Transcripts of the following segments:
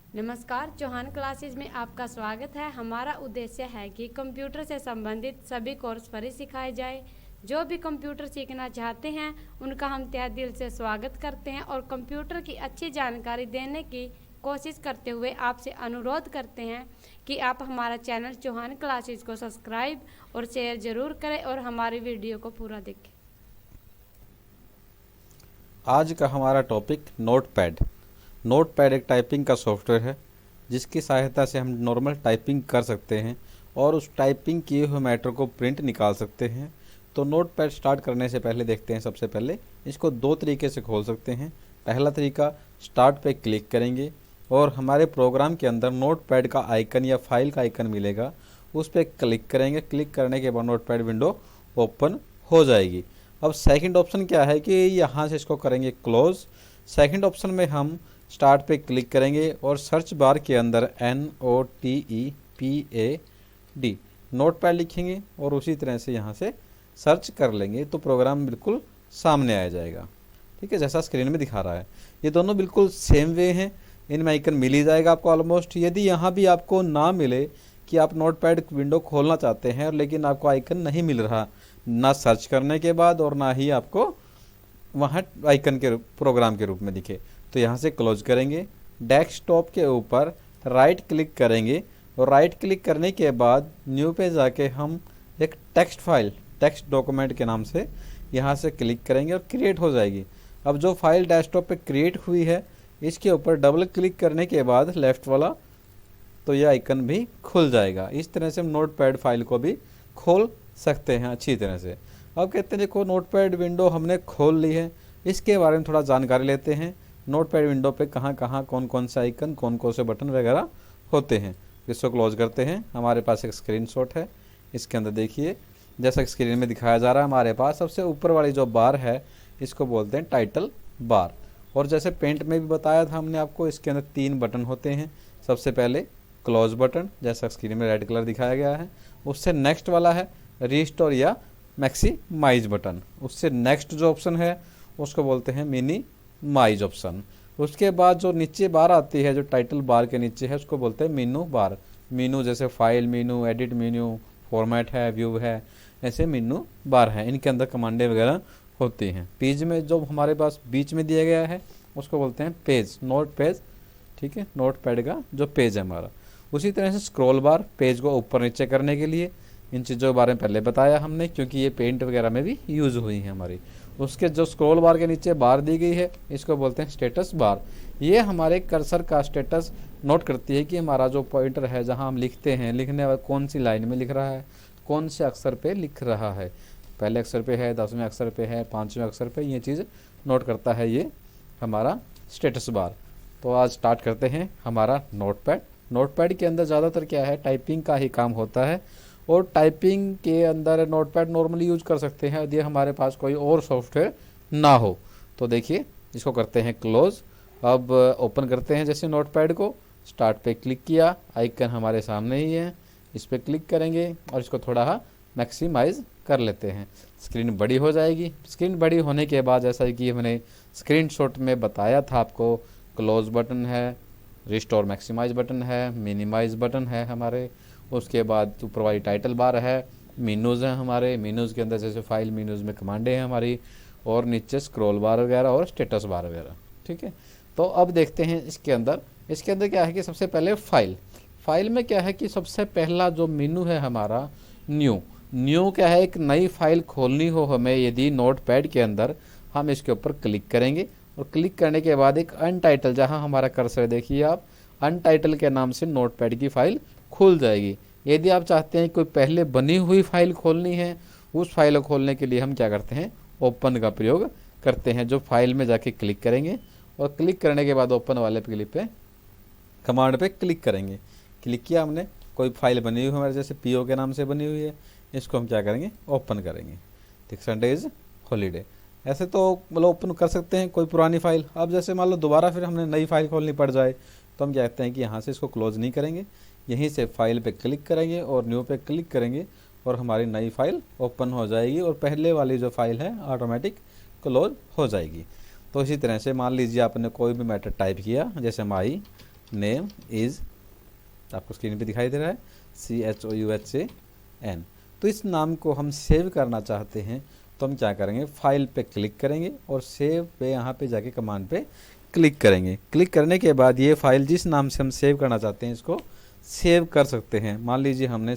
नमस्कार, चौहान क्लासेज में आपका स्वागत है। हमारा उद्देश्य है कि कंप्यूटर से संबंधित सभी कोर्स फ्री सिखाए जाए। जो भी कंप्यूटर सीखना चाहते हैं उनका हम तहे दिल से स्वागत करते हैं और कंप्यूटर की अच्छी जानकारी देने की कोशिश करते हुए आपसे अनुरोध करते हैं कि आप हमारा चैनल चौहान क्लासेज को सब्सक्राइब और शेयर ज़रूर करें और हमारी वीडियो को पूरा देखें। आज का हमारा टॉपिक नोटपैड। नोटपैड एक टाइपिंग का सॉफ्टवेयर है जिसकी सहायता से हम नॉर्मल टाइपिंग कर सकते हैं और उस टाइपिंग किए हुए मैटर को प्रिंट निकाल सकते हैं। तो नोटपैड स्टार्ट करने से पहले देखते हैं, सबसे पहले इसको दो तरीके से खोल सकते हैं। पहला तरीका, स्टार्ट पे क्लिक करेंगे और हमारे प्रोग्राम के अंदर नोटपैड का आइकन या फाइल का आइकन मिलेगा, उस पर क्लिक करेंगे। क्लिक करने के बाद नोटपैड विंडो ओपन हो जाएगी। अब सेकंड ऑप्शन क्या है कि यहाँ से इसको करेंगे क्लोज। सेकंड ऑप्शन में हम स्टार्ट पे क्लिक करेंगे और सर्च बार के अंदर NOTEPAD नोटपैड लिखेंगे और उसी तरह से यहाँ से सर्च कर लेंगे तो प्रोग्राम बिल्कुल सामने आ जाएगा। ठीक है, जैसा स्क्रीन में दिखा रहा है। ये दोनों बिल्कुल सेम वे हैं, इनमें आइकन मिल ही जाएगा आपको ऑलमोस्ट। यदि यहाँ भी आपको ना मिले कि आप नोटपैड विंडो खोलना चाहते हैं लेकिन आपको आइकन नहीं मिल रहा, ना सर्च करने के बाद और ना ही आपको वहाँ आइकन के प्रोग्राम के रूप में दिखे, तो यहाँ से क्लोज करेंगे। डेस्कटॉप के ऊपर राइट क्लिक करेंगे और राइट क्लिक करने के बाद न्यू पे जाके हम एक टेक्स्ट फाइल, टेक्स्ट डॉक्यूमेंट के नाम से यहाँ से क्लिक करेंगे और क्रिएट हो जाएगी। अब जो फाइल डेस्कटॉप पे क्रिएट हुई है इसके ऊपर डबल क्लिक करने के बाद लेफ़्ट वाला, तो यह आइकन भी खुल जाएगा। इस तरह से हम नोटपैड फाइल को भी खोल सकते हैं अच्छी तरह से। अब कहते हैं देखो नोटपैड विंडो हमने खोल ली है, इसके बारे में थोड़ा जानकारी लेते हैं। नोटपैड विंडो पे कहाँ कहाँ कौन कौन से आइकन, कौन कौन से बटन वगैरह होते हैं। इसको क्लोज करते हैं। हमारे पास एक स्क्रीनशॉट है, इसके अंदर देखिए जैसा कि स्क्रीन में दिखाया जा रहा है, हमारे पास सबसे ऊपर वाली जो बार है इसको बोलते हैं टाइटल बार। और जैसे पेंट में भी बताया था हमने आपको, इसके अंदर 3 बटन होते हैं। सबसे पहले क्लोज बटन, जैसा स्क्रीन में रेड कलर दिखाया गया है। उससे नेक्स्ट वाला है रिस्टोर या मैक्सिमाइज बटन। उससे नेक्स्ट जो ऑप्शन है उसको बोलते हैं मिनिमाइज ऑप्शन। उसके बाद जो नीचे बार आती है, जो टाइटल बार के नीचे है, उसको बोलते हैं मेनू बार। मेनू जैसे फाइल मेनू, एडिट मेनू, फॉर्मेट है, व्यू है, ऐसे मेनू बार है। इनके अंदर कमांडें वगैरह होती हैं। पेज में जो हमारे पास बीच में दिया गया है उसको बोलते हैं पेज, नोट पेज। ठीक है, नोट पैड का जो पेज है हमारा। उसी तरह से स्क्रॉल बार, पेज को ऊपर नीचे करने के लिए। इन चीज़ों के बारे में पहले बताया हमने क्योंकि ये पेंट वगैरह में भी यूज़ हुई है हमारी। उसके जो स्क्रॉल बार के नीचे बार दी गई है इसको बोलते हैं स्टेटस बार। ये हमारे कर्सर का स्टेटस नोट करती है कि हमारा जो पॉइंटर है, जहाँ हम लिखते हैं, लिखने वाले कौन सी लाइन में लिख रहा है, कौन से अक्षर पे लिख रहा है, पहले अक्षर पे है, 10वें अक्षर पे है, 5वें अक्षर पे, ये चीज़ नोट करता है ये हमारा स्टेटस बार। तो आज स्टार्ट करते हैं हमारा नोटपैड। नोटपैड के अंदर ज़्यादातर क्या है, टाइपिंग का ही काम होता है और टाइपिंग के अंदर नोटपैड नॉर्मली यूज कर सकते हैं यदि हमारे पास कोई और सॉफ्टवेयर ना हो। तो देखिए इसको करते हैं क्लोज। अब ओपन करते हैं जैसे नोटपैड को, स्टार्ट पे क्लिक किया, आइकन हमारे सामने ही है, इस पर क्लिक करेंगे और इसको थोड़ा मैक्सिमाइज कर लेते हैं। स्क्रीन बड़ी हो जाएगी। स्क्रीन बड़ी होने के बाद जैसा कि हमने स्क्रीनशॉट में बताया था आपको, क्लोज बटन है, रिस्टोर मैक्सिमाइज बटन है, मिनिमाइज बटन है हमारे। उसके बाद ऊपर वाली टाइटल बार है, मेनूज़ हैं हमारे। मेनूज़ के अंदर जैसे फाइल मेनूज़ में कमांडें हैं हमारी, और नीचे स्क्रॉल बार वगैरह और स्टेटस बार वगैरह। ठीक है, तो अब देखते हैं इसके अंदर क्या है कि सबसे पहले फाइल में क्या है कि सबसे पहला जो मेनू है हमारा न्यू क्या है, एक नई फाइल खोलनी हो हमें यदि नोटपैड के अंदर, हम इसके ऊपर क्लिक करेंगे और क्लिक करने के बाद एक अनटाइटल, जहां हमारा कर्सर देखिए आप, अनटाइटल के नाम से नोटपैड की फाइल खुल जाएगी। यदि आप चाहते हैं कोई पहले बनी हुई फाइल खोलनी है, उस फाइल को खोलने के लिए हम क्या करते हैं, ओपन का प्रयोग करते हैं। जो फाइल में जाके क्लिक करेंगे और क्लिक करने के बाद ओपन वाले क्लिक पे, कमांड पे क्लिक करेंगे। क्लिक किया हमने, कोई फाइल बनी हुई हमारे जैसे PO के नाम से बनी हुई है, इसको हम क्या करेंगे, ओपन करेंगे। ठीक, संडे इज़ हॉलीडे। ऐसे तो मतलब ओपन कर सकते हैं कोई पुरानी फाइल। अब जैसे मान लो दोबारा फिर हमने नई फाइल खोलनी पड़ जाए तो हम क्या कहते हैं कि यहाँ से इसको क्लोज नहीं करेंगे, यहीं से फाइल पे क्लिक करेंगे और न्यू पे क्लिक करेंगे और हमारी नई फाइल ओपन हो जाएगी और पहले वाली जो फाइल है ऑटोमेटिक क्लोज हो जाएगी। तो इसी तरह से मान लीजिए आपने कोई भी मैटर टाइप किया, जैसे माई नेम इज, आपको स्क्रीन पे दिखाई दे रहा है CHOUHAN। तो इस नाम को हम सेव करना चाहते हैं तो हम क्या करेंगे, फाइल पे क्लिक करेंगे और सेव पे यहाँ पे जाके कमांड पे क्लिक करेंगे। क्लिक करने के बाद ये फाइल जिस नाम से हम सेव करना चाहते हैं इसको सेव कर सकते हैं। मान लीजिए हमने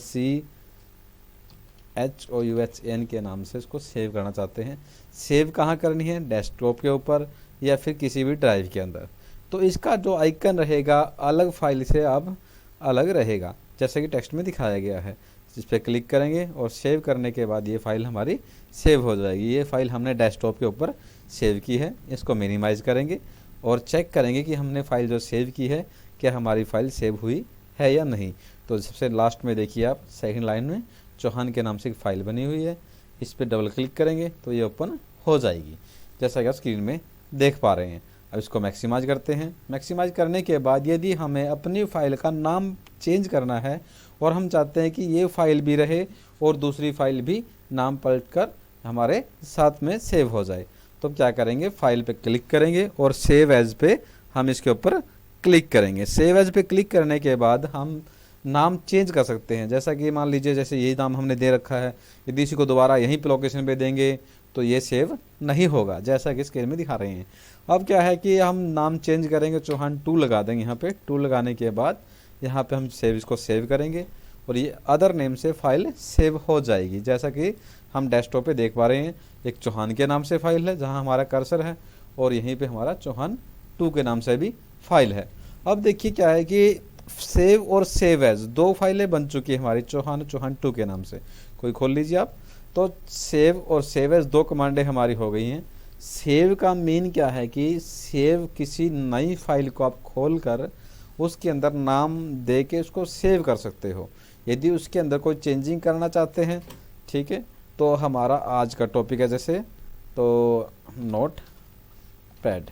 CHOUHAN के नाम से इसको सेव करना चाहते हैं। सेव कहाँ करनी है, डेस्कटॉप के ऊपर या फिर किसी भी ड्राइव के अंदर। तो इसका जो आइकन रहेगा अलग फाइल से अब अलग रहेगा, जैसे कि टेक्स्ट में दिखाया गया है। इस पर क्लिक करेंगे और सेव करने के बाद ये फाइल हमारी सेव हो जाएगी। ये फाइल हमने डेस्कटॉप के ऊपर सेव की है। इसको मिनिमाइज़ करेंगे और चेक करेंगे कि हमने फाइल जो सेव की है क्या हमारी फाइल सेव हुई है या नहीं। तो सबसे लास्ट में देखिए आप सेकंड लाइन में चौहान के नाम से एक फ़ाइल बनी हुई है। इस पर डबल क्लिक करेंगे तो ये ओपन हो जाएगी, जैसा कि आप स्क्रीन में देख पा रहे हैं। अब इसको मैक्सिमाइज करते हैं। मैक्सिमाइज करने के बाद यदि हमें अपनी फ़ाइल का नाम चेंज करना है और हम चाहते हैं कि ये फ़ाइल भी रहे और दूसरी फ़ाइल भी नाम पलटकर हमारे साथ में सेव हो जाए, तो क्या करेंगे, फ़ाइल पे क्लिक करेंगे और सेव एज़ पे हम इसके ऊपर क्लिक करेंगे। सेव एज़ पे क्लिक करने के बाद हम नाम चेंज कर सकते हैं। जैसा कि मान लीजिए जैसे यही नाम हमने दे रखा है, यदि इसी को दोबारा यहीं पे लोकेशन पे देंगे तो ये सेव नहीं होगा, जैसा कि स्क्रीन में दिखा रहे हैं। अब क्या है कि हम नाम चेंज करेंगे, चौहान 2 लगा देंगे। यहाँ पे 2 लगाने के बाद यहाँ पे हम इसको सेव करेंगे और ये अदर नेम से फाइल सेव हो जाएगी। जैसा कि हम डेस्कटॉप पे देख पा रहे हैं, एक चौहान के नाम से फाइल है जहाँ हमारा कर्सर है और यहीं पे हमारा चौहान 2 के नाम से भी फाइल है। अब देखिए क्या है कि सेव और सेव एज 2 फाइलें बन चुकी है हमारी, चौहान 2 के नाम से। कोई खोल लीजिए आप, तो सेव और सेव एज 2 कमांडें हमारी हो गई हैं। सेव का मीन क्या है कि सेव किसी नई फाइल को आप खोल कर उसके अंदर नाम दे के उसको सेव कर सकते हो। यदि उसके अंदर कोई चेंजिंग करना चाहते हैं, ठीक है, तो हमारा आज का टॉपिक है जैसे तो नोट पैड,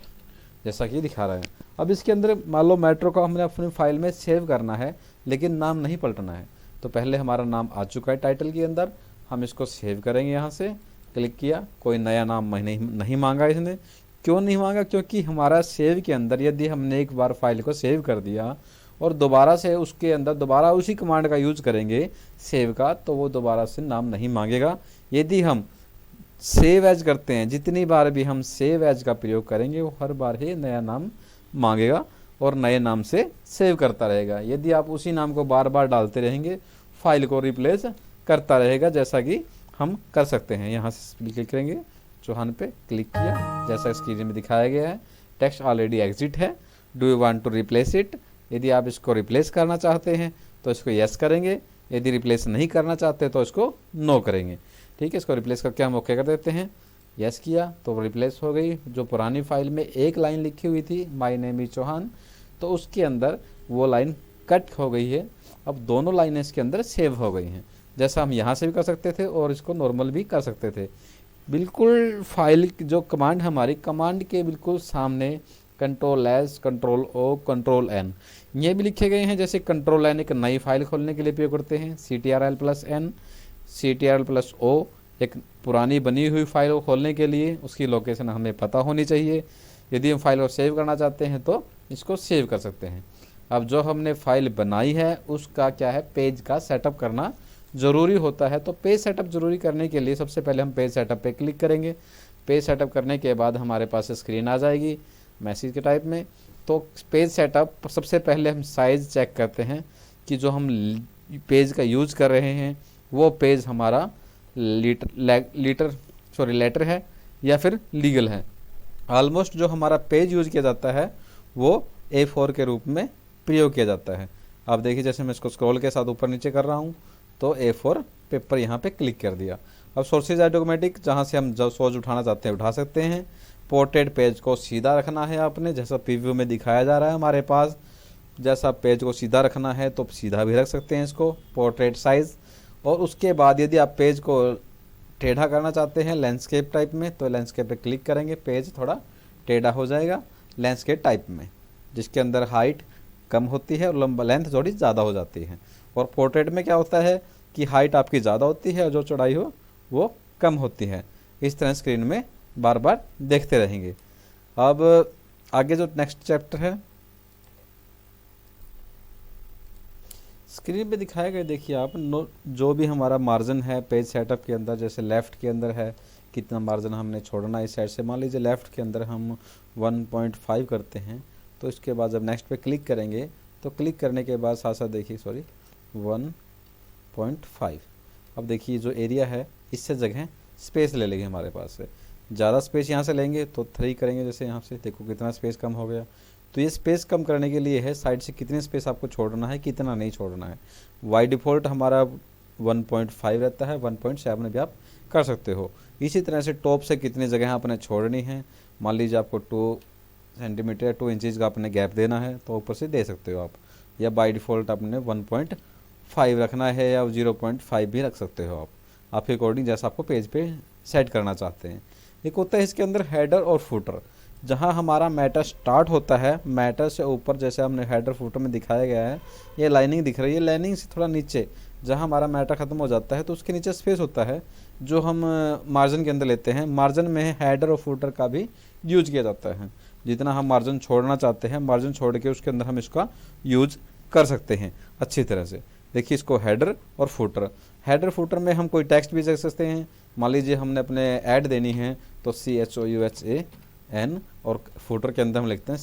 जैसा कि दिखा रहा है। अब इसके अंदर मान लो मेट्रो का हमने अपनी फाइल में सेव करना है लेकिन नाम नहीं पलटना है। तो पहले हमारा नाम आ चुका है टाइटल के अंदर, हम इसको सेव करेंगे। यहाँ से क्लिक किया, कोई नया नाम नहीं मांगा इसने। क्यों नहीं मांगा, क्योंकि हमारा सेव के अंदर यदि हमने एक बार फाइल को सेव कर दिया और दोबारा से उसके अंदर दोबारा उसी कमांड का यूज करेंगे सेव का, तो वो दोबारा से नाम नहीं मांगेगा। यदि हम सेव एज करते हैं, जितनी बार भी हम सेव एज का प्रयोग करेंगे वो हर बार ही नया नाम मांगेगा और नए नाम से सेव करता रहेगा। यदि आप उसी नाम को बार बार डालते रहेंगे फाइल को रिप्लेस करता रहेगा, जैसा कि हम कर सकते हैं। यहाँ से क्लिक करेंगे, चौहान पे क्लिक किया, जैसा स्क्रीन में दिखाया गया है। टेक्स्ट ऑलरेडी एग्जिट है, do you want to replace it. यदि आप इसको रिप्लेस करना चाहते हैं तो इसको यस करेंगे, यदि रिप्लेस नहीं करना चाहते तो इसको नो करेंगे। ठीक है, इसको रिप्लेस करके हम ओके कर देते हैं। यस किया तो रिप्लेस हो गई। जो पुरानी फाइल में एक लाइन लिखी हुई थी माय नेम इज चौहान, तो उसके अंदर वो लाइन कट हो गई है। अब दोनों लाइनें इसके अंदर सेव हो गई हैं। जैसा हम यहाँ से भी कर सकते थे और इसको नॉर्मल भी कर सकते थे। बिल्कुल फाइल जो कमांड हमारी कमांड के बिल्कुल सामने control S, control O, control N ये भी लिखे गए हैं। जैसे कंट्रोल एन एक नई फाइल खोलने के लिए उपयोग करते हैं, CTRL+N, CTRL+O एक पुरानी बनी हुई फाइल को खोलने के लिए उसकी लोकेशन हमें पता होनी चाहिए। यदि हम फाइल को सेव करना चाहते हैं तो इसको सेव कर सकते हैं। अब जो हमने फाइल बनाई है उसका क्या है, पेज का सेटअप करना ज़रूरी होता है। तो पेज सेटअप ज़रूरी करने के लिए सबसे पहले हम पेज सेटअप पे क्लिक करेंगे। पेज सेटअप करने के बाद हमारे पास स्क्रीन आ जाएगी मैसेज के टाइप में। तो पेज सेटअप सबसे पहले हम साइज़ चेक करते हैं कि जो हम पेज का यूज़ कर रहे हैं वो पेज हमारा लेटर है या फिर लीगल है। ऑलमोस्ट जो हमारा पेज यूज़ किया जाता है वो A4 के रूप में प्रयोग किया जाता है। आप देखिए जैसे मैं इसको स्क्रॉल के साथ ऊपर नीचे कर रहा हूँ तो A4 पेपर यहाँ पे क्लिक कर दिया। अब सोर्सेज ऑटोमेटिक, जहाँ से हम जो सोर्स उठाना चाहते हैं उठा सकते हैं। पोर्ट्रेट पेज को सीधा रखना है आपने, जैसा प्रीव्यू में दिखाया जा रहा है हमारे पास। जैसा पेज को सीधा रखना है तो सीधा भी रख सकते हैं इसको, पोर्ट्रेट साइज़। और उसके बाद यदि आप पेज को टेढ़ा करना चाहते हैं लैंडस्केप टाइप में तो लैंडस्केप पे क्लिक करेंगे, पेज थोड़ा टेढ़ा हो जाएगा लैंडस्केप टाइप में, जिसके अंदर हाइट कम होती है और लंबा लेंथ थोड़ी ज़्यादा हो जाती है। और पोर्ट्रेट में क्या होता है कि हाइट आपकी ज़्यादा होती है और जो चौड़ाई हो वो कम होती है। इस तरह स्क्रीन में बार बार देखते रहेंगे। अब आगे जो नेक्स्ट चैप्टर है स्क्रीन पे दिखाया गया, देखिए आप जो भी हमारा मार्जिन है पेज सेटअप के अंदर, जैसे लेफ़्ट के अंदर है कितना मार्जिन हमने छोड़ना है इस साइड से, मान लीजिए लेफ़्ट के अंदर हम 1.5 करते हैं, तो इसके बाद जब नेक्स्ट पे क्लिक करेंगे तो क्लिक करने के बाद साथ साथ देखिए 1.5। अब देखिए जो एरिया है इससे जगह स्पेस ले लेंगे हमारे पास से, ज़्यादा स्पेस यहाँ से लेंगे तो 3 करेंगे, जैसे यहाँ से देखो कितना स्पेस कम हो गया। तो ये स्पेस कम करने के लिए है साइड से कितने स्पेस आपको छोड़ना है कितना नहीं छोड़ना है। बाय डिफ़ॉल्ट हमारा 1.5 रहता है, 1.7 भी आप कर सकते हो। इसी तरह से टॉप से कितनी जगह आपने छोड़नी है, मान लीजिए आपको 2 सेंटीमीटर 2 इंचज़ का आपने गैप देना है तो ऊपर से दे सकते हो आप, या बाय डिफ़ॉल्ट आपने 1.5 रखना है या 0.5 भी रख सकते हो आप, आपके अकॉर्डिंग जैसा आपको पेज पे सेट करना चाहते हैं। एक होता है इसके अंदर हेडर और फुटर, जहां हमारा मैटर स्टार्ट होता है, मैटर से ऊपर जैसे हमने हेडर फुटर में दिखाया गया है, ये लाइनिंग दिख रही है, लाइनिंग से थोड़ा नीचे जहां हमारा मैटर ख़त्म हो जाता है तो उसके नीचे स्पेस होता है जो हम मार्जिन के अंदर लेते हैं। मार्जिन में हेडर और फुटर का भी यूज किया जाता है, जितना हम मार्जिन छोड़ना चाहते हैं मार्जिन छोड़ के उसके अंदर हम इसका यूज कर सकते हैं अच्छी तरह से। देखिए इसको हेडर और फुटर, हेडर फुटर में हम कोई टेक्स्ट भी लिख सकते हैं, मान लीजिए हमने अपने ऐड देनी है तो CHOUHAN, और फुटर के अंदर हम लिखते हैं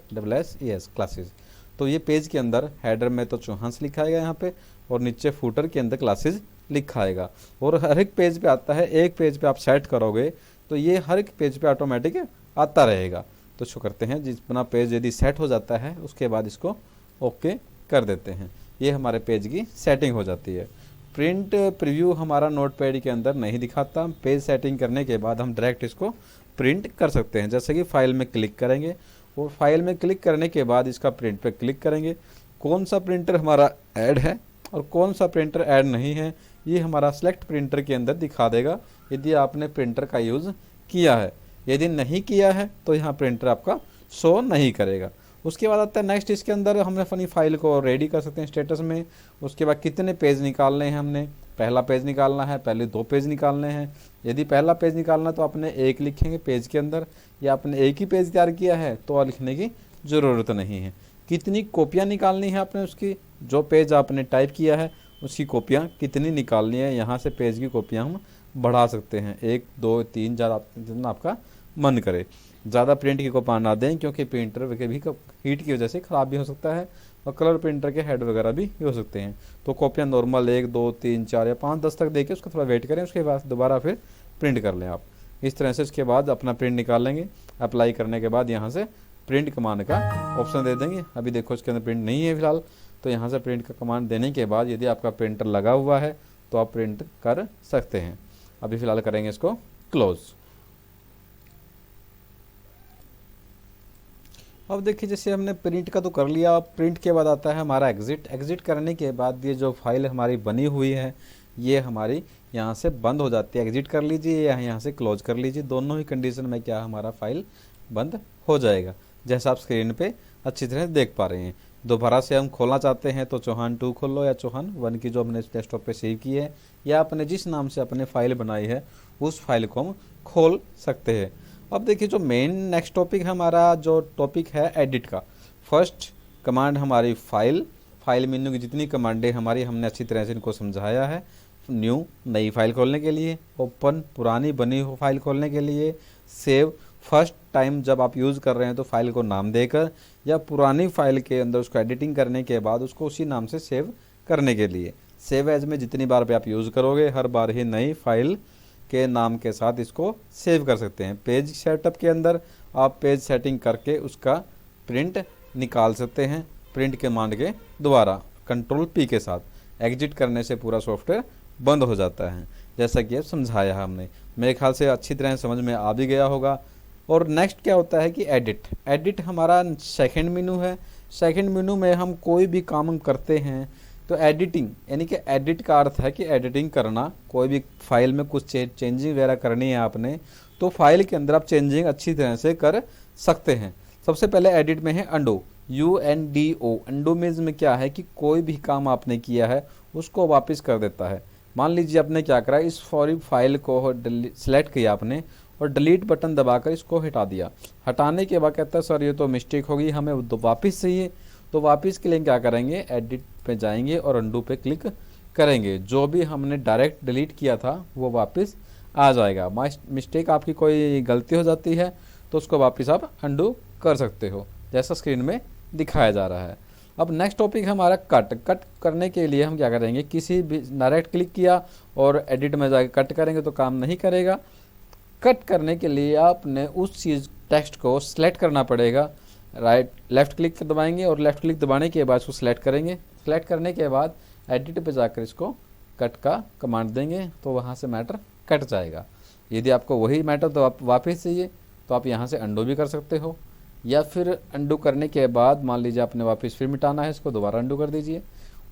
CLASSES क्लासेस। तो ये पेज के अंदर हेडर में तो चौहान लिखा आएगा यहाँ पे, और नीचे फुटर के अंदर क्लासेस लिखा आएगा। और हर एक पेज पे आता है, एक पेज पे आप सेट करोगे तो ये हर एक पेज पे ऑटोमेटिक आता रहेगा। तो शो करते हैं, जितना पेज यदि सेट हो जाता है उसके बाद इसको ओके कर देते हैं, ये हमारे पेज की सेटिंग हो जाती है। प्रिंट प्रीव्यू हमारा नोटपैड के अंदर नहीं दिखाता, पेज सेटिंग करने के बाद हम डायरेक्ट इसको प्रिंट कर सकते हैं। जैसे कि फाइल में क्लिक करेंगे और फाइल में क्लिक करने के बाद इसका प्रिंट पे क्लिक करेंगे, कौन सा प्रिंटर हमारा ऐड है और कौन सा प्रिंटर ऐड नहीं है ये हमारा सेलेक्ट प्रिंटर के अंदर दिखा देगा यदि आपने प्रिंटर का यूज़ किया है। यदि नहीं किया है तो यहाँ प्रिंटर आपका शो नहीं करेगा। उसके बाद आता है नेक्स्ट, इसके अंदर हमने अपनी फाइल को रेडी कर सकते हैं स्टेटस में। उसके बाद कितने पेज निकालने हैं, हमने पहला पेज निकालना है, पहले 2 पेज निकालने हैं। यदि पहला पेज निकालना तो आपने 1 लिखेंगे पेज के अंदर, या आपने एक ही पेज तैयार किया है तो लिखने की ज़रूरत नहीं है। कितनी कॉपियाँ निकालनी है आपने उसकी, जो पेज आपने टाइप किया है उसकी कॉपियाँ कितनी निकालनी है, यहाँ से पेज की कॉपियाँ हम बढ़ा सकते हैं, 1 2 3 4 जितना आपका मन करे। ज़्यादा प्रिंट की कॉपी ना दें क्योंकि प्रिंटर के भी हीट की वजह से ख़राब भी हो सकता है और कलर प्रिंटर के हेड वगैरह भी हो सकते हैं। तो कॉपियाँ नॉर्मल 1 2 3 4 या 5 10 तक देके उसका थोड़ा वेट करें, उसके बाद दोबारा फिर प्रिंट कर लें आप इस तरह से। इसके बाद अपना प्रिंट निकाल लेंगे, अप्लाई करने के बाद यहाँ से प्रिंट कमांड का ऑप्शन दे देंगे। अभी देखो इसके अंदर प्रिंट नहीं है फिलहाल, तो यहाँ से प्रिंट का कमांड देने के बाद यदि आपका प्रिंटर लगा हुआ है तो आप प्रिंट कर सकते हैं। अभी फ़िलहाल करेंगे इसको क्लोज़। अब देखिए जैसे हमने प्रिंट का तो कर लिया, प्रिंट के बाद आता है हमारा एग्ज़िट। एग्ज़िट करने के बाद ये जो फाइल हमारी बनी हुई है ये हमारी यहाँ से बंद हो जाती है। एग्ज़िट कर लीजिए या यहाँ से क्लोज कर लीजिए, दोनों ही कंडीशन में क्या हमारा फाइल बंद हो जाएगा, जैसा आप स्क्रीन पे अच्छी तरह देख पा रहे हैं। दोबारा से हम खोलना चाहते हैं तो चौहान 2 खोल लो, या चौहान 1 की जो हमने डेस्कटॉप पे सेव की है या आपने जिस नाम से अपने फाइल बनाई है उस फाइल को हम खोल सकते हैं। अब देखिए जो मेन नेक्स्ट टॉपिक है हमारा, जो टॉपिक है एडिट का। फर्स्ट कमांड हमारी फाइल मेन्यू की जितनी कमांडें हमारी हमने अच्छी तरह से इनको समझाया है। न्यू नई फाइल खोलने के लिए, ओपन पुरानी बनी हुई फाइल खोलने के लिए, सेव फर्स्ट टाइम जब आप यूज़ कर रहे हैं तो फाइल को नाम देकर, या पुरानी फाइल के अंदर उसको एडिटिंग करने के बाद उसको उसी नाम से सेव करने के लिए। सेव एज में जितनी बार भी आप यूज़ करोगे हर बार ही नई फाइल के नाम के साथ इसको सेव कर सकते हैं। पेज सेटअप के अंदर आप पेज सेटिंग करके उसका प्रिंट निकाल सकते हैं प्रिंट कमांड के द्वारा कंट्रोल P के साथ। एग्जिट करने से पूरा सॉफ्टवेयर बंद हो जाता है, जैसा कि अब समझाया हमने। मेरे ख्याल से अच्छी तरह समझ में आ भी गया होगा। और नेक्स्ट क्या होता है कि एडिट हमारा सेकंड मेनू है। सेकंड मेनू में हम कोई भी काम करते हैं तो एडिटिंग, यानी कि एडिट का अर्थ है कि एडिटिंग करना। कोई भी फाइल में कुछ चेंजिंग वगैरह करनी है आपने तो फाइल के अंदर आप चेंजिंग अच्छी तरह से कर सकते हैं। सबसे पहले एडिट में है अंडो, UNDO। अंडो मीन्स में क्या है कि कोई भी काम आपने किया है उसको वापस कर देता है। मान लीजिए आपने क्या करा, इस फाइल को सिलेक्ट किया आपने और डिलीट बटन दबाकर इसको हटा दिया। हटाने के बाद कहता है सर ये तो मिस्टेक होगी, हमें तो वापस चाहिए। तो वापस के लिए क्या करेंगे, एडिट पे जाएंगे और अंडू पे क्लिक करेंगे। जो भी हमने डायरेक्ट डिलीट किया था वो वापस आ जाएगा। मिस्टेक आपकी कोई गलती हो जाती है तो उसको वापस आप अंडू कर सकते हो, जैसा स्क्रीन में दिखाया जा रहा है। अब नेक्स्ट टॉपिक हमारा कट करने के लिए हम क्या करेंगे, किसी भी डायरेक्ट क्लिक किया और एडिट में जाके कट करेंगे तो काम नहीं करेगा। कट करने के लिए आपने उस चीज़ टेक्स्ट को सिलेक्ट करना पड़ेगा। लेफ़्ट क्लिक दबाएंगे और लेफ़्ट क्लिक दबाने के बाद उसको सिलेक्ट करेंगे। सिलेक्ट करने के बाद एडिट पे जाकर इसको कट का कमांड देंगे तो वहाँ से मैटर कट जाएगा। यदि आपको वही मैटर तो आप वापस चाहिए तो आप यहाँ से अंडू भी कर सकते हो, या फिर अंडू करने के बाद मान लीजिए आपने वापस फिर मिटाना है इसको, दोबारा अंडू कर दीजिए।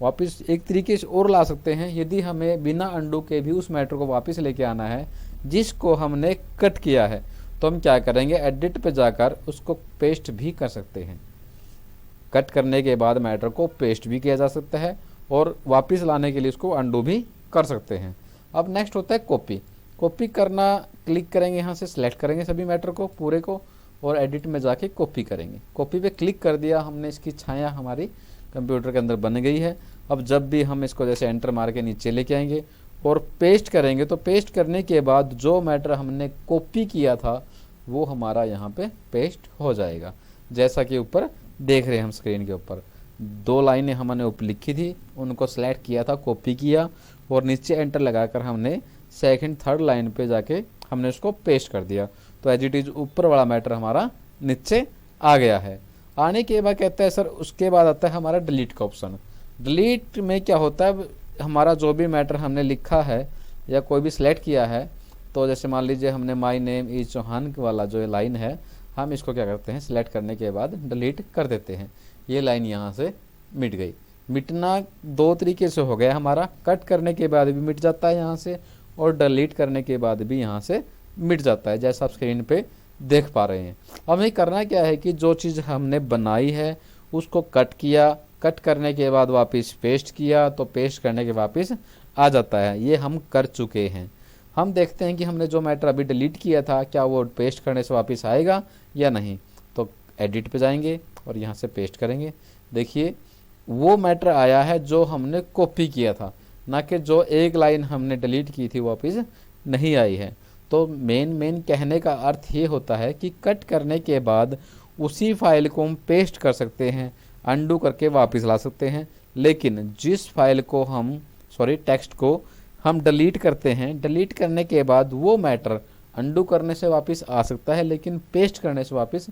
वापस एक तरीके से और ला सकते हैं, यदि हमें बिना अंडू के भी उस मैटर को वापस लेके आना है जिसको हमने कट किया है, तो हम क्या करेंगे, एडिट पे जाकर उसको पेस्ट भी कर सकते हैं। कट करने के बाद मैटर को पेस्ट भी किया जा सकता है और वापस लाने के लिए उसको अंडू भी कर सकते हैं। अब नेक्स्ट होता है कॉपी। कॉपी करना, क्लिक करेंगे, यहाँ से सिलेक्ट करेंगे सभी मैटर को पूरे को और एडिट में जाके कॉपी करेंगे। कॉपी पे क्लिक कर दिया हमने, इसकी छाया हमारी कंप्यूटर के अंदर बन गई है। अब जब भी हम इसको जैसे एंटर मार के नीचे लेके आएंगे और पेस्ट करेंगे तो पेस्ट करने के बाद जो मैटर हमने कॉपी किया था वो हमारा यहाँ पे पेस्ट हो जाएगा। जैसा कि ऊपर देख रहे हैं हम स्क्रीन के ऊपर 2 लाइनें हमने ऊपर लिखी थी, उनको सेलेक्ट किया था, कॉपी किया और नीचे एंटर लगाकर हमने सेकंड थर्ड लाइन पे जाके हमने उसको पेस्ट कर दिया। तो एज इट इज ऊपर वाला मैटर हमारा नीचे आ गया है। आने के बाद कहता है सर उसके बाद आता है हमारा डिलीट का ऑप्शन। डिलीट में क्या होता है, हमारा जो भी मैटर हमने लिखा है या कोई भी सिलेक्ट किया है, तो जैसे मान लीजिए हमने माय नेम इज चौहान वाला जो लाइन है, हम इसको क्या करते हैं, सिलेक्ट करने के बाद डिलीट कर देते हैं। ये लाइन यहाँ से मिट गई। मिटना 2 तरीके से हो गया हमारा, कट करने के बाद भी मिट जाता है यहाँ से और डिलीट करने के बाद भी यहाँ से मिट जाता है, जैसा आप स्क्रीन पे देख पा रहे हैं। अब हमें करना क्या है कि जो चीज़ हमने बनाई है उसको कट किया, कट करने के बाद वापस पेस्ट किया तो पेस्ट करने के वापस आ जाता है। ये हम कर चुके हैं। हम देखते हैं कि हमने जो मैटर अभी डिलीट किया था क्या वो पेस्ट करने से वापस आएगा या नहीं। तो एडिट पे जाएंगे और यहाँ से पेस्ट करेंगे। देखिए वो मैटर आया है जो हमने कॉपी किया था, ना कि जो एक लाइन हमने डिलीट की थी वापस नहीं आई है। तो मेन कहने का अर्थ ये होता है कि कट करने के बाद उसी फाइल को हम पेस्ट कर सकते हैं, अंडू करके वापस ला सकते हैं। लेकिन जिस फाइल को हम टेक्स्ट को हम डिलीट करते हैं, डिलीट करने के बाद वो मैटर अंडू करने से वापस आ सकता है लेकिन पेस्ट करने से वापस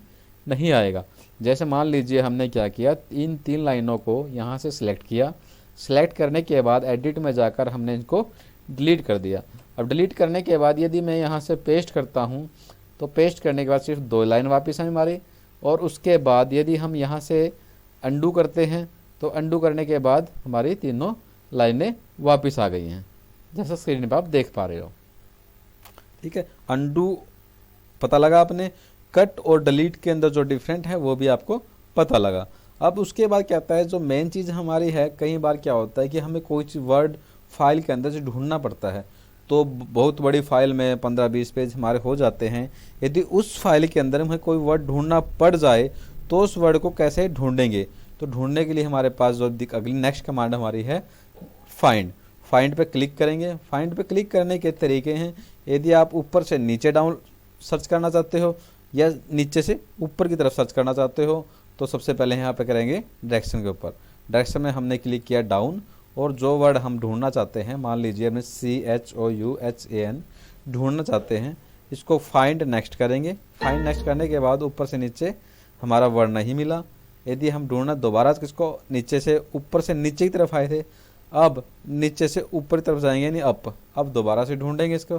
नहीं आएगा। जैसे मान लीजिए हमने क्या किया, इन 3 लाइनों को यहाँ से सिलेक्ट किया, सिलेक्ट करने के बाद एडिट में जाकर हमने इनको डिलीट कर दिया। अब डिलीट करने के बाद यदि मैं यहाँ से पेस्ट करता हूँ तो पेस्ट करने के बाद सिर्फ 2 लाइन वापस है हमारी, और उसके बाद यदि हम यहाँ से अंडू करते हैं तो अंडू करने के बाद हमारी 3 लाइनें वापस आ गई हैं, जैसा स्क्रीन पर आप देख पा रहे हो। ठीक है, अंडू पता लगा आपने, कट और डिलीट के अंदर जो डिफरेंट है वो भी आपको पता लगा। अब उसके बाद क्या आता है, जो मेन चीज़ हमारी है, कई बार क्या होता है कि हमें कोई चीज़ वर्ड फाइल के अंदर से ढूंढना पड़ता है। तो बहुत बड़ी फाइल में 15-20 पेज हमारे हो जाते हैं। यदि उस फाइल के अंदर हमें कोई वर्ड ढूंढना पड़ जाए तो उस वर्ड को कैसे ढूंढेंगे, तो ढूंढने के लिए हमारे पास जो अगली नेक्स्ट कमांड हमारी है फाइंड। फाइंड पे क्लिक करेंगे। फाइंड पे क्लिक करने के तरीके हैं, यदि आप ऊपर से नीचे डाउन सर्च करना चाहते हो या नीचे से ऊपर की तरफ सर्च करना चाहते हो तो सबसे पहले यहाँ पे करेंगे डायरेक्शन के ऊपर। डायरेक्शन में हमने क्लिक किया डाउन, और जो वर्ड हम ढूंढना चाहते हैं, मान लीजिए हमने CHOUHAN ढूंढना चाहते हैं, इसको फाइंड नेक्स्ट करेंगे। फाइंड नेक्स्ट करने के बाद ऊपर से नीचे हमारा वर्ड नहीं मिला। यदि हम ढूंढना दोबारा किसको, नीचे से ऊपर से नीचे की तरफ आए थे, अब नीचे से ऊपर की तरफ जाएंगे यानी अप, अब दोबारा से ढूंढेंगे इसको।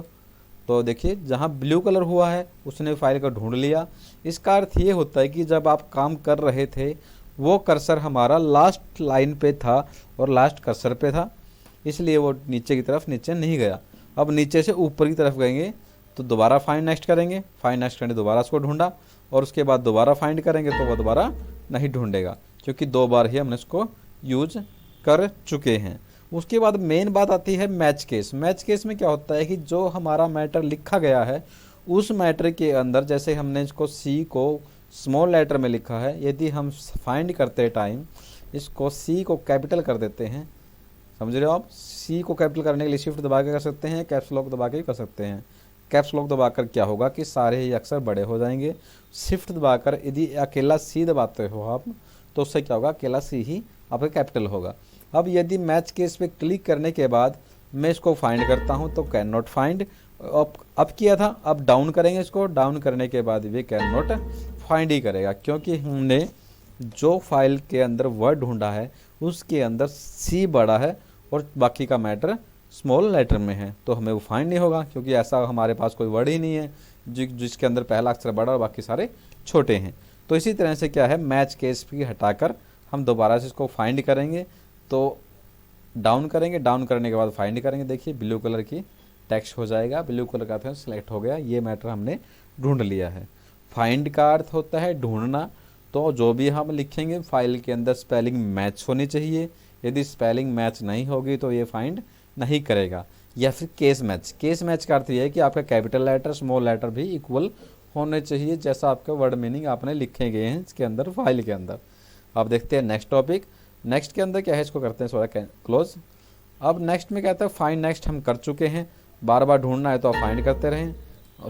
तो देखिए जहाँ ब्लू कलर हुआ है उसने फाइल को ढूंढ लिया। इसका अर्थ ये होता है कि जब आप काम कर रहे थे वो कर्सर हमारा लास्ट लाइन पे था और लास्ट कर्सर पे था, इसलिए वो नीचे की तरफ नीचे नहीं गया। अब नीचे से ऊपर की तरफ गएंगे तो दोबारा फाइंड नेक्स्ट करेंगे। फाइंड नेक्स्ट करने दोबारा उसको ढूंढा और उसके बाद दोबारा फाइंड करेंगे तो वो दोबारा नहीं ढूंढेगा, क्योंकि 2 बार ही हमने इसको यूज कर चुके हैं। उसके बाद मेन बात आती है मैच केस। मैच केस में क्या होता है कि जो हमारा मैटर लिखा गया है उस मैटर के अंदर, जैसे हमने इसको C को स्मॉल लेटर में लिखा है, यदि हम फाइंड करते टाइम इसको सी को कैपिटल कर देते हैं, समझ रहे हो आप। सी को कैपिटल करने के लिए शिफ्ट दबा के कर सकते हैं, कैप्स लॉक दबा के भी कर सकते हैं। कैप्स लॉक दबाकर क्या होगा कि सारे ही अक्षर बड़े हो जाएंगे। शिफ्ट दबाकर यदि अकेला सी दबाते हो आप तो उससे क्या होगा, अकेला सी ही आपका कैपिटल होगा। अब यदि मैच केस पे क्लिक करने के बाद मैं इसको फाइंड करता हूँ तो कैन नॉट फाइंड अप किया था, अब डाउन करेंगे इसको, डाउन करने के बाद ये कैन नॉट फाइंड ही करेगा, क्योंकि हमने जो फाइल के अंदर वर्ड ढूंढा है उसके अंदर सी बड़ा है और बाकी का मैटर स्मॉल लेटर में है, तो हमें वो फाइंड नहीं होगा, क्योंकि ऐसा हमारे पास कोई वर्ड ही नहीं है जिसके अंदर पहला अक्षर बड़ा और बाकी सारे छोटे हैं। तो इसी तरह से क्या है, मैच केस भी हटाकर हम दोबारा से इसको फाइंड करेंगे, तो डाउन करेंगे, डाउन करने के बाद फाइंड करेंगे। देखिए ब्लू कलर की टेक्स्ट हो जाएगा, ब्लू कलर का था सिलेक्ट हो गया, ये मैटर हमने ढूंढ लिया है। फाइंड का अर्थ होता है ढूंढना, तो जो भी हम लिखेंगे फाइल के अंदर स्पेलिंग मैच होनी चाहिए, यदि स्पेलिंग मैच नहीं होगी तो ये फाइंड नहीं करेगा। या फिर केस मैच, केस मैच का अर्थ ये है कि आपका कैपिटल लेटर स्मॉल लेटर भी इक्वल होने चाहिए जैसा आपका वर्ड मीनिंग आपने लिखे गए हैं इसके अंदर फाइल के अंदर। अब देखते हैं नेक्स्ट टॉपिक। नेक्स्ट के अंदर क्या है, इसको करते हैं थोड़ा क्लोज। अब नेक्स्ट में कहता है फाइंड, नेक्स्ट हम कर चुके हैं, बार बार ढूंढना है तो आप फाइंड करते रहें,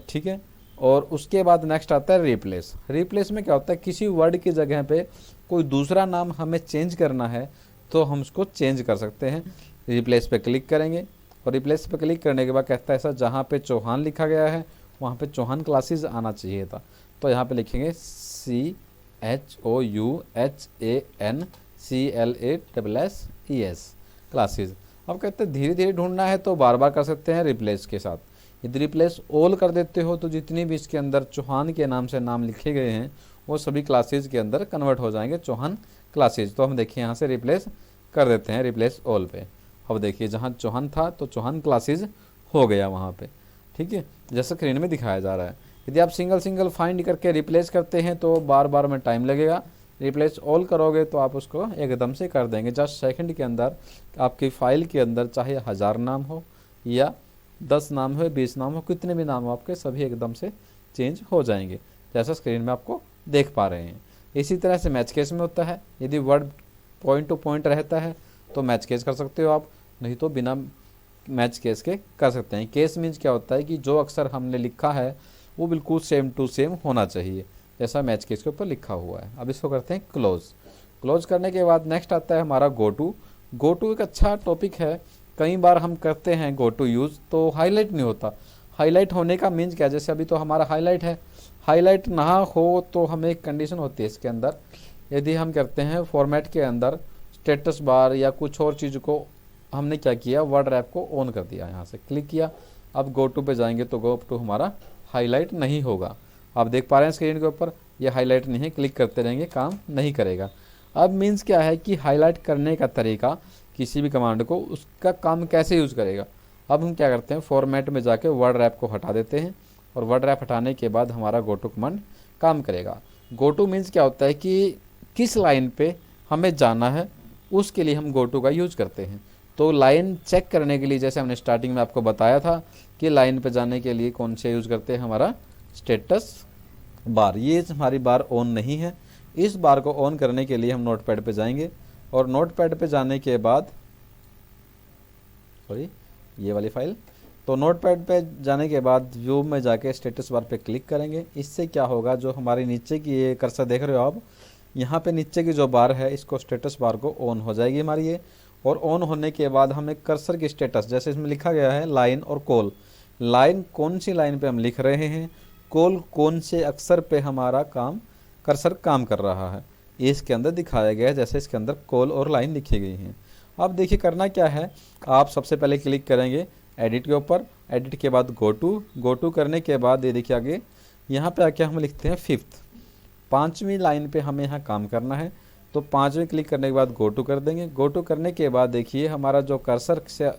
ठीक है। और उसके बाद नेक्स्ट आता है रिप्लेस। रिप्लेस में क्या होता है, किसी वर्ड की जगह पे कोई दूसरा नाम हमें चेंज करना है तो हम उसको चेंज कर सकते हैं। रिप्लेस पे क्लिक करेंगे और रिप्लेस पे क्लिक करने के बाद कहता है सर जहाँ पे चौहान लिखा गया है वहाँ पे चौहान क्लासेस आना चाहिए था, तो यहाँ पे लिखेंगे CHOUHANCLASSES क्लासेस। अब कहते हैं धीरे धीरे ढूंढना है तो बार बार कर सकते हैं रिप्लेस के साथ। यदि रिप्लेस ऑल कर देते हो तो जितनी भी इसके अंदर चौहान के नाम से नाम लिखे गए हैं वो सभी क्लासेस के अंदर कन्वर्ट हो जाएंगे चौहान क्लासेस। तो हम देखिए यहाँ से रिप्लेस कर देते हैं रिप्लेस ऑल पे। अब देखिए जहाँ चौहान था तो चौहान क्लासेस हो गया वहाँ पे, ठीक है, जैसा स्क्रीन में दिखाया जा रहा है। यदि आप सिंगल सिंगल फाइंड करके रिप्लेस करते हैं तो बार बार में टाइम लगेगा, रिप्लेस ऑल करोगे तो आप उसको एकदम से कर देंगे, जस्ट सेकंड के अंदर आपकी फ़ाइल के अंदर चाहे 1000 नाम हो या 10 नाम हो 20 नाम हो, कितने भी नाम हो आपके सभी एकदम से चेंज हो जाएंगे, जैसा स्क्रीन में आपको देख पा रहे हैं। इसी तरह से मैच केस में होता है, यदि वर्ड पॉइंट टू पॉइंट रहता है तो मैच केस कर सकते हो आप, नहीं तो बिना मैच केस के कर सकते हैं। केस मीन्स क्या होता है कि जो अक्षर हमने लिखा है वो बिल्कुल सेम टू सेम होना चाहिए जैसा मैच केस के ऊपर लिखा हुआ है। अब इसको करते हैं क्लोज। क्लोज करने के बाद नेक्स्ट आता है हमारा गो टू। गो टू एक अच्छा टॉपिक है, कई बार हम करते हैं गो टू यूज़ तो हाईलाइट नहीं होता। हाईलाइट होने का मीन्स क्या, जैसे अभी तो हमारा हाईलाइट है, हाईलाइट ना हो तो हमें एक कंडीशन होती है इसके अंदर। यदि हम करते हैं फॉर्मेट के अंदर स्टेटस बार या कुछ और चीज़ को हमने क्या किया, वर्ड रैप को ऑन कर दिया, यहाँ से क्लिक किया, अब गो टू पे जाएंगे तो गो टू हमारा हाईलाइट नहीं होगा। आप देख पा रहे हैं स्क्रीन के ऊपर ये हाईलाइट नहीं है, क्लिक करते रहेंगे काम नहीं करेगा। अब मीन्स क्या है कि हाईलाइट करने का तरीका किसी भी कमांड को उसका काम कैसे यूज़ करेगा। अब हम क्या करते हैं फॉर्मेट में जाके वर्ड रैप को हटा देते हैं और वर्ड रैप हटाने के बाद हमारा गो टू कमांड काम करेगा। गो टू मीन्स क्या होता है कि किस लाइन पे हमें जाना है उसके लिए हम गो टू का यूज़ करते हैं। तो लाइन चेक करने के लिए जैसे हमने स्टार्टिंग में आपको बताया था कि लाइन पे जाने के लिए कौन से यूज़ करते हैं, हमारा स्टेटस बार। ये हमारी बार ऑन नहीं है, इस बार को ऑन करने के लिए हम नोटपैड पे जाएंगे और नोटपैड पे जाने के बाद सॉरी ये वाली फाइल, तो नोटपैड पे जाने के बाद व्यू में जाके स्टेटस बार पे क्लिक करेंगे। इससे क्या होगा, जो हमारी नीचे की ये कर्सर देख रहे हो आप, यहाँ पे नीचे की जो बार है इसको स्टेटस बार को ऑन हो जाएगी हमारी ये, और ऑन होने के बाद हमें कर्सर की स्टेटस जैसे इसमें लिखा गया है लाइन और कॉल, लाइन कौन सी लाइन पे हम लिख रहे हैं, कॉल कौन से अक्षर पे हमारा काम कर्सर काम कर रहा है, ये इसके अंदर दिखाया गया है जैसे इसके अंदर कॉल और लाइन लिखी गई हैं। अब देखिए करना क्या है, आप सबसे पहले क्लिक करेंगे एडिट के ऊपर, एडिट के बाद गो टू करने के बाद ये देखिए आगे यहाँ पे आके हम लिखते हैं फिफ्थ, 5वीं लाइन पे हमें यहाँ काम करना है, तो 5वीं क्लिक करने के बाद गो टू कर देंगे। गो टू करने के बाद देखिए हमारा जो कर्सर से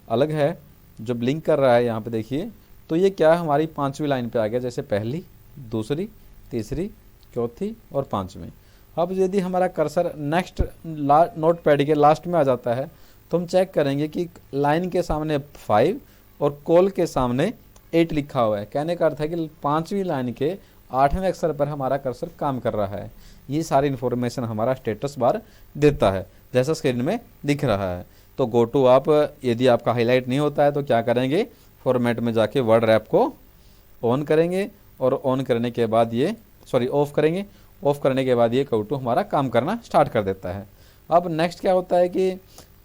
अलग है जो ब्लिंक कर रहा है यहाँ पे देखिए, तो ये क्या है हमारी 5वीं लाइन पे आ गया, जैसे पहली, दूसरी, तीसरी, चौथी और 5वीं। अब यदि हमारा कर्सर नेक्स्ट नोटपैड के लास्ट में आ जाता है तो हम चेक करेंगे कि लाइन के सामने 5 और कॉल के सामने 8 लिखा हुआ है। कहने का अर्थ है कि 5वीं लाइन के 8वें अक्षर पर हमारा कर्सर काम कर रहा है। ये सारी इन्फॉर्मेशन हमारा स्टेटस बार देता है जैसा स्क्रीन में दिख रहा है। तो गो टू आप, यदि आपका हाईलाइट नहीं होता है तो क्या करेंगे, फॉर्मेट में जाके वर्ड रैप को ऑन करेंगे और ऑन करने के बाद ये ऑफ करेंगे। ऑफ करने के बाद ये गो टू हमारा काम करना स्टार्ट कर देता है। अब नेक्स्ट क्या होता है कि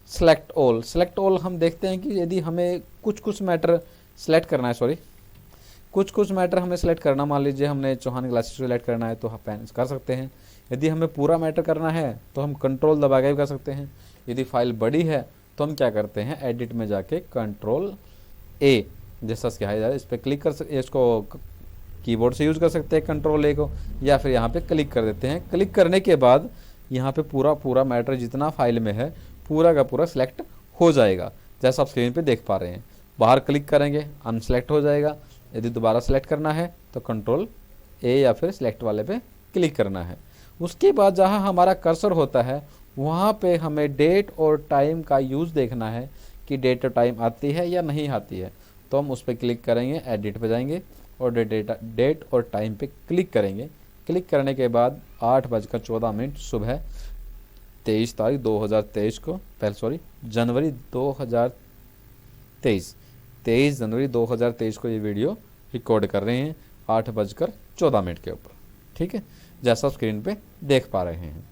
सेलेक्ट ऑल। सेलेक्ट ऑल हम देखते हैं कि यदि हमें कुछ मैटर सेलेक्ट करना है, कुछ मैटर हमें सेलेक्ट करना, मान लीजिए हमने चौहान क्लासेस सेलेक्ट करना है तो हम कर सकते हैं। यदि हमें पूरा मैटर करना है तो हम कंट्रोल दबा के भी कर सकते हैं। यदि फाइल बड़ी है तो हम क्या करते हैं, एडिट में जाके कंट्रोल ए जैसा क्या है इस पर क्लिक कर सकते, इसको कीबोर्ड से यूज़ कर सकते हैं कंट्रोल ए को, या फिर यहाँ पे क्लिक कर देते हैं। क्लिक करने के बाद यहाँ पे पूरा मैटर जितना फाइल में है पूरा का पूरा सिलेक्ट हो जाएगा जैसा आप स्क्रीन पे देख पा रहे हैं। बाहर क्लिक करेंगे अनसेलेक्ट हो जाएगा। यदि दोबारा सेलेक्ट करना है तो कंट्रोल ए या फिर सिलेक्ट वाले पे क्लिक करना है। उसके बाद जहाँ हमारा कर्सर होता है वहाँ पे हमें डेट और टाइम का यूज़ देखना है कि डेट और टाइम आती है या नहीं आती है। तो हम उस पर क्लिक करेंगे, एडिट पे जाएंगे और डेट और टाइम पे क्लिक करेंगे। क्लिक करने के बाद 8:14 सुबह 23 तारीख 2023 को जनवरी 2023 23 जनवरी 2023 को ये वीडियो रिकॉर्ड कर रहे हैं 8:14 के ऊपर। ठीक है, जैसा स्क्रीन पे देख पा रहे हैं।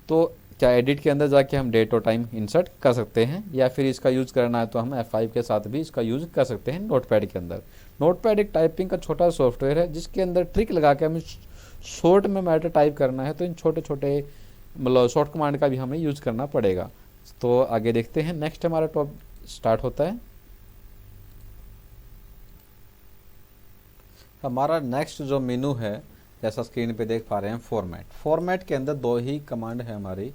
तो क्या एडिट के अंदर जाके हम डेट और टाइम इंसर्ट कर सकते हैं, या फिर इसका यूज़ करना है तो हम F5 के साथ भी इसका यूज़ कर सकते हैं नोटपैड के अंदर। नोटपैड एक टाइपिंग का छोटा सॉफ्टवेयर है जिसके अंदर ट्रिक लगा के हमें शॉर्ट में मैटर टाइप करना है तो इन छोटे छोटे मतलब शॉर्ट कमांड का भी हमें यूज़ करना पड़ेगा। तो आगे देखते हैं। नेक्स्ट हमारा टॉप स्टार्ट होता है। हमारा नेक्स्ट जो मेनू है जैसा स्क्रीन पे देख पा रहे हैं, फॉर्मेट के अंदर 2 ही कमांड है हमारी।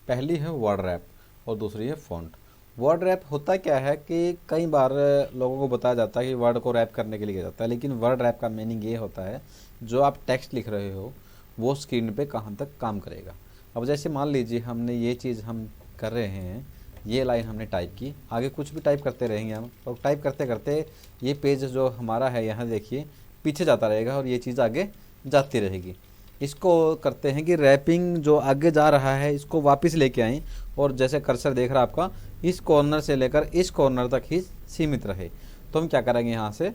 पहली है वर्ड रैप और दूसरी है फ़ॉन्ट। वर्ड रैप होता क्या है कि कई बार लोगों को बताया जाता है कि वर्ड को रैप करने के लिए किया जाता है, लेकिन वर्ड रैप का मीनिंग ये होता है जो आप टेक्स्ट लिख रहे हो वो स्क्रीन पे कहाँ तक काम करेगा। अब जैसे मान लीजिए हमने ये चीज़ हम कर रहे हैं, ये लाइन हमने टाइप की, आगे कुछ भी टाइप करते रहेंगे हम, और टाइप करते करते ये पेज जो हमारा है यहाँ देखिए पीछे जाता रहेगा और ये चीज़ आगे जाती रहेगी। इसको करते हैं कि रैपिंग जो आगे जा रहा है इसको वापस लेके आएँ और जैसे कर्सर देख रहा है आपका इस कॉर्नर से लेकर इस कॉर्नर तक ही सीमित रहे। तो हम क्या करेंगे, यहाँ से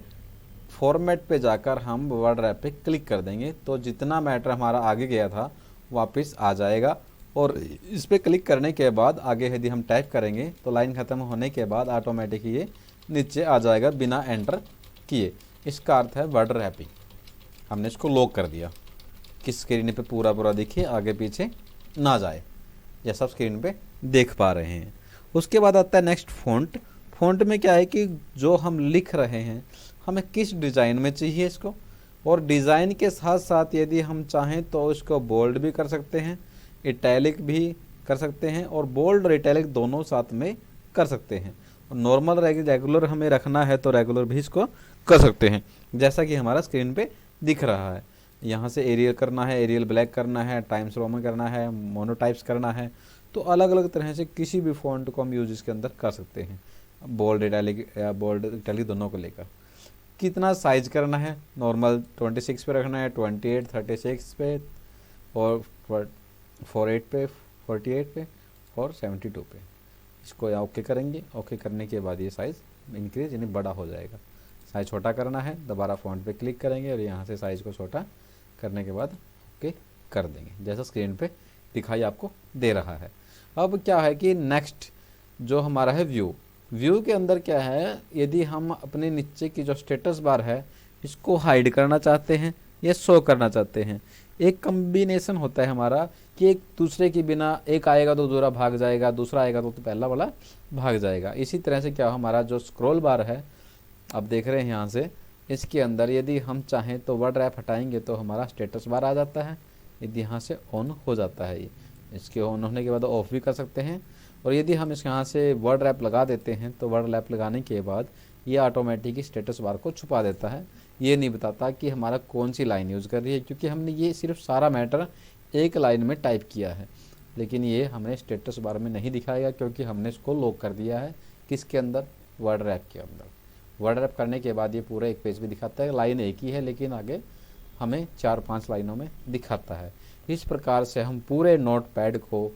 फॉर्मेट पे जाकर हम वर्ड रैप पे क्लिक कर देंगे तो जितना मैटर हमारा आगे गया था वापस आ जाएगा। और इस पर क्लिक करने के बाद आगे यदि हम टाइप करेंगे तो लाइन ख़त्म होने के बाद ऑटोमेटिक ये नीचे आ जाएगा बिना एंटर किए। इसका अर्थ है वर्ड रैपिंग। हमने इसको लॉक कर दिया कि स्क्रीन पे पूरा दिखे, आगे पीछे ना जाए, जैसा स्क्रीन पे देख पा रहे हैं। उसके बाद आता है नेक्स्ट फ़ॉन्ट। फ़ॉन्ट में क्या है कि जो हम लिख रहे हैं हमें किस डिज़ाइन में चाहिए इसको, और डिज़ाइन के साथ साथ यदि हम चाहें तो इसको बोल्ड भी कर सकते हैं, इटैलिक भी कर सकते हैं, और बोल्ड और इटैलिक दोनों साथ में कर सकते हैं। और नॉर्मल रेगुलर हमें रखना है तो रेगुलर भी इसको कर सकते हैं जैसा कि हमारा स्क्रीन पे दिख रहा है। यहाँ से एरियल करना है, एरियल ब्लैक करना है, टाइम्स रोमन करना है, मोनोटाइप्स करना है, तो अलग अलग तरह से किसी भी फ़ॉन्ट को हम यूज इसके अंदर कर सकते हैं, बोल्ड इटैलिक या बोल्ड इटैलिक दोनों को लेकर। कितना साइज करना है, नॉर्मल 26 पे रखना है, 28, 36 पे, और 48 पे, 48 पे और 72 पे। इसको या ओके करेंगे। ओके करने के बाद ये साइज़ इंक्रीज यानी बड़ा हो जाएगा। साइज़ छोटा करना है, दोबारा फ़ॉन्ट पे क्लिक करेंगे और यहाँ से साइज़ को छोटा करने के बाद ओके कर देंगे, जैसा स्क्रीन पे दिखाई आपको दे रहा है। अब क्या है कि नेक्स्ट जो हमारा है व्यू के अंदर क्या है, यदि हम अपने नीचे की जो स्टेटस बार है इसको हाइड करना चाहते हैं या शो करना चाहते हैं, एक कम्बिनेशन होता है हमारा कि एक दूसरे के बिना एक आएगा तो दूसरा भाग जाएगा, दूसरा आएगा तो पहला वाला भाग जाएगा। इसी तरह से क्या हमारा जो स्क्रॉल बार है आप देख रहे हैं यहाँ से, इसके अंदर यदि हम चाहें तो वर्ड रैप हटाएंगे तो हमारा स्टेटस बार आ जाता है, यदि यहाँ से ऑन हो जाता है। ये इसके ऑन होने के बाद ऑफ भी कर सकते हैं, और यदि हम इस यहाँ से वर्ड रैप लगा देते हैं तो वर्ड रैप लगाने के बाद ये ऑटोमेटिक स्टेटस बार को छुपा देता है। ये नहीं बताता कि हमारा कौन सी लाइन यूज़ कर रही है, क्योंकि हमने ये सिर्फ सारा मैटर एक लाइन में टाइप किया है, लेकिन ये हमें स्टेटस बार में नहीं दिखाएगा क्योंकि हमने इसको लॉक कर दिया है किसके अंदर, वर्ड रैप के अंदर। वर्ड रैप करने के बाद ये पूरा एक पेज भी दिखाता है, लाइन एक ही है लेकिन आगे हमें 4-5 लाइनों में दिखाता है। इस प्रकार से हम पूरे नोटपैड को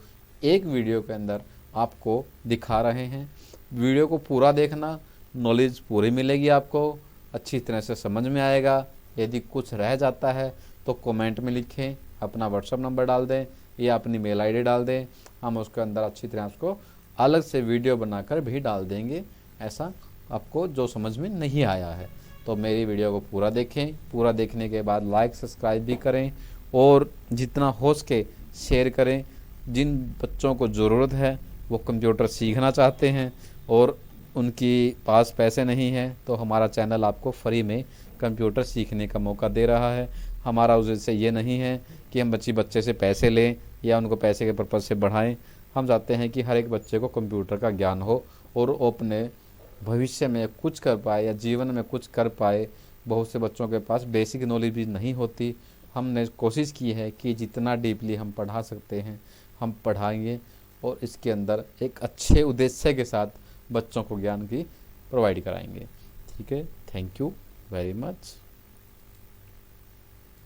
एक वीडियो के अंदर आपको दिखा रहे हैं। वीडियो को पूरा देखना, नॉलेज पूरी मिलेगी आपको, अच्छी तरह से समझ में आएगा। यदि कुछ रह जाता है तो कमेंट में लिखें, अपना व्हाट्सअप नंबर डाल दें या अपनी मेल आईडी डाल दें, हम उसके अंदर अच्छी तरह उसको अलग से वीडियो बनाकर भी डाल देंगे, ऐसा आपको जो समझ में नहीं आया है। तो मेरी वीडियो को पूरा देखें, पूरा देखने के बाद लाइक सब्सक्राइब भी करें और जितना हो सके शेयर करें। जिन बच्चों को ज़रूरत है, वो कंप्यूटर सीखना चाहते हैं और उनकी पास पैसे नहीं हैं, तो हमारा चैनल आपको फ्री में कंप्यूटर सीखने का मौका दे रहा है। हमारा उद्देश्य ये नहीं है कि हम बच्चे से पैसे लें या उनको पैसे के पर्पज़ से बढ़ाएं। हम चाहते हैं कि हर एक बच्चे को कंप्यूटर का ज्ञान हो और वो अपने भविष्य में कुछ कर पाए या जीवन में कुछ कर पाए। बहुत से बच्चों के पास बेसिक नॉलेज भी नहीं होती। हमने कोशिश की है कि जितना डीपली हम पढ़ा सकते हैं हम पढ़ाएंगे और इसके अंदर एक अच्छे उद्देश्य के साथ बच्चों को ज्ञान की प्रोवाइड कराएंगे। ठीक है, थैंक यू वेरी मच।